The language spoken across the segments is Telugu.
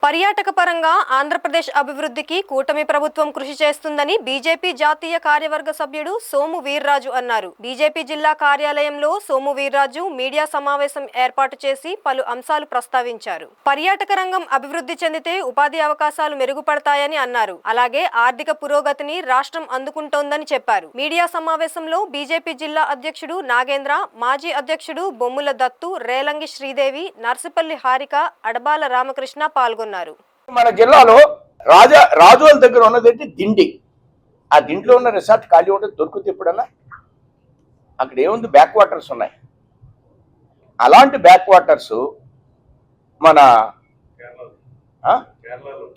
పర్యాటక పరంగా ఆంధ్రప్రదేశ్ అభివృద్ధికి కూటమి ప్రభుత్వం కృషి చేస్తుందని బీజేపీ జాతీయ కార్యవర్గ సభ్యుడు సోము వీర్రాజు అన్నారు. బీజేపీ జిల్లా కార్యాలయంలో సోము వీర్రాజు మీడియా సమావేశం ఏర్పాటు చేసి పలు అంశాలు ప్రస్తావించారు. పర్యాటక రంగం అభివృద్ధి చెందితే ఉపాధి అవకాశాలు మెరుగుపడతాయని అన్నారు. అలాగే ఆర్థిక పురోగతిని రాష్ట్రం అందుకుంటోందని చెప్పారు. మీడియా సమావేశంలో బీజేపీ జిల్లా అధ్యక్షుడు నాగేంద్ర, మాజీ అధ్యక్షుడు బొమ్ముల దత్తు, రేలంగి శ్రీదేవి, నర్సిపల్లి హారిక, అడబాల రామకృష్ణ పాల్గొన్నారు. మన జిల్లాలో రాజుల దగ్గర ఉన్నదంటే దిండి. ఆ దిండిలో ఉన్న రిసార్ట్ ఖాళీ ఉంటుంది, దొరుకుతుంది ఎప్పుడన్నా. అక్కడ ఏముంది, బ్యాక్ వాటర్స్ ఉన్నాయి. అలాంటి బ్యాక్ వాటర్స్ మన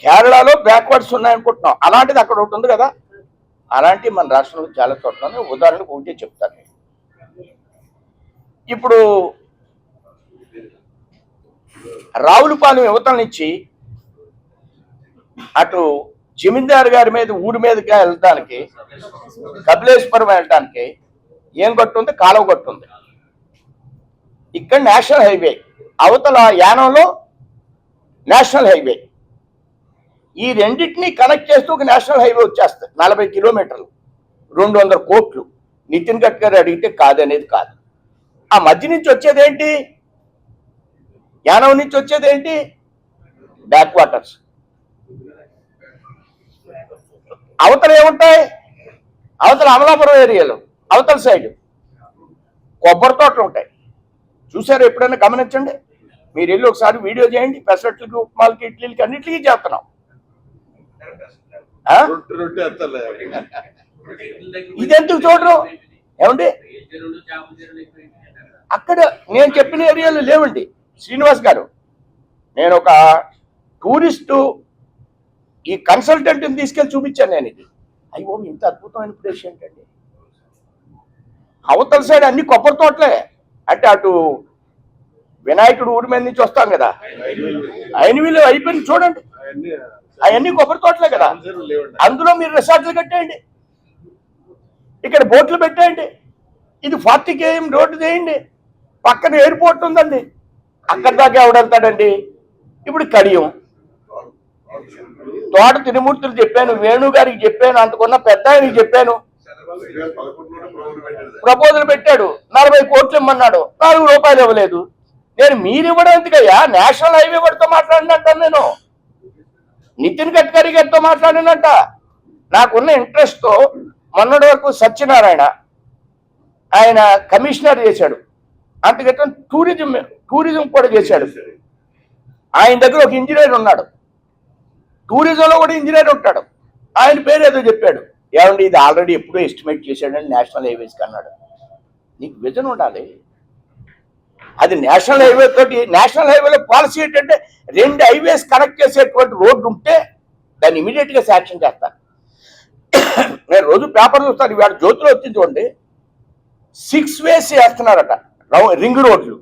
కేరళలో బ్యాక్ వాటర్స్ ఉన్నాయనుకుంటున్నాం. అలాంటిది అక్కడ ఒకటి ఉంది కదా. అలాంటివి మన రాష్ట్రంలో చాలా చోట్ల. ఉదాహరణకు ఒకటే చెప్తాను. ఇప్పుడు రావులపాలెం యువతల నుంచి అటు జమీందారు గారి మీద ఊరి మీదకి వెళ్ళటానికి, కపిలేశ్వరం వెళ్ళటానికి ఏం కట్టుంది, కాలువ కట్టుంది. ఇక్కడ నేషనల్ హైవే, అవతల యానంలో నేషనల్ హైవే. ఈ రెండింటినీ కనెక్ట్ చేస్తూ ఒక నేషనల్ హైవే వచ్చేస్తుంది. 40 కిలోమీటర్లు, 200 కోట్లు. నితిన్ గడ్కరీ అడిగితే కాదనేది కాదు. ఆ మధ్య నుంచి వచ్చేది ఏంటి, యానం నుంచి వచ్చేది ఏంటి, బ్యాక్ వాటర్స్. అవతల ఏముంటాయి, అవతల అమలాపురం ఏరియాలో అవతల సైడ్ కొబ్బరి తోటలు ఉంటాయి. చూసారు ఎప్పుడైనా? గమనించండి. మీరు వెళ్ళి ఒకసారి వీడియో చేయండి. పెసరట్లకి, ఉప్మాలకి, ఇడ్లీలకి అన్నిటికీ చేస్తున్నాం. ఇదెందుకు చూడరు ఏమండి? అక్కడ నేను చెప్పిన ఏరియాలో లేవండి. శ్రీనివాస్ గారు, నేను ఒక టూరిస్టు ఈ కన్సల్టెంట్ని తీసుకెళ్ళి చూపించాను. నేను ఇది అయ్యో ఇంత అద్భుతమైన ప్లేస్ ఏంటండి. అవతల సైడ్ అన్ని కొబ్బరి తోటలే. అంటే అటు వినాయకుడు ఊరి మీద నుంచి వస్తాం కదా, ఐనవీలు అయిపోయింది చూడండి, అవన్నీ కొబ్బరి తోటలే కదా. అందులో మీరు రిసార్ట్లు కట్టేయండి, ఇక్కడ బోట్లు పెట్టేయండి. ఇది 40 km రోడ్డు చేయండి. పక్కన ఎయిర్పోర్ట్ ఉందండి, అక్కడి దాకా ఎవడెళ్తాడండి. ఇప్పుడు కడియం, తోట తిరుమూర్తులు చెప్పాను, వేణు గారికి చెప్పాను, అంతకున్న పెద్ద ఆయనకి చెప్పాను. ప్రపోజల్ పెట్టాడు, 40 కోట్లు ఇమ్మన్నాడు, 4 రూపాయలు ఇవ్వలేదు. నేను మీరు ఇవ్వడం ఎందుకయ్యా, నేషనల్ హైవే వాడితో మాట్లాడినట్టాను. నేను నితిన్ గడ్కరీ గారితో మాట్లాడినట్ట. నాకున్న ఇంట్రెస్ట్తో మొన్నటి వరకు సత్యనారాయణ ఆయన కమిషనర్ చేశాడు, అంతగట్టం టూరిజం కూడా చేశాడు. ఆయన దగ్గర ఒక ఇంజనీర్ ఉన్నాడు, టూరిజంలో కూడా ఇంజనీర్ ఉంటాడు. ఆయన పేరు ఏదో చెప్పాడు, ఏమండి ఇది ఆల్రెడీ ఎప్పుడో ఎస్టిమేట్ చేశాడని నేషనల్ హైవేస్కి అన్నాడు. నీకు విజన్ ఉండాలి. అది నేషనల్ హైవే తోటి, నేషనల్ హైవేలో పాలసీ ఏంటంటే 2 హైవేస్ కనెక్ట్ చేసేటువంటి రోడ్డు ఉంటే దాన్ని ఇమీడియట్గా శాంక్షన్ చేస్తాను. నేను రోజు పేపర్లు చూస్తాను. ఇవాళ జ్యోతిలో వచ్చింది చూడండి, 6 ways వేస్తున్నారట రింగ్ రోడ్లు.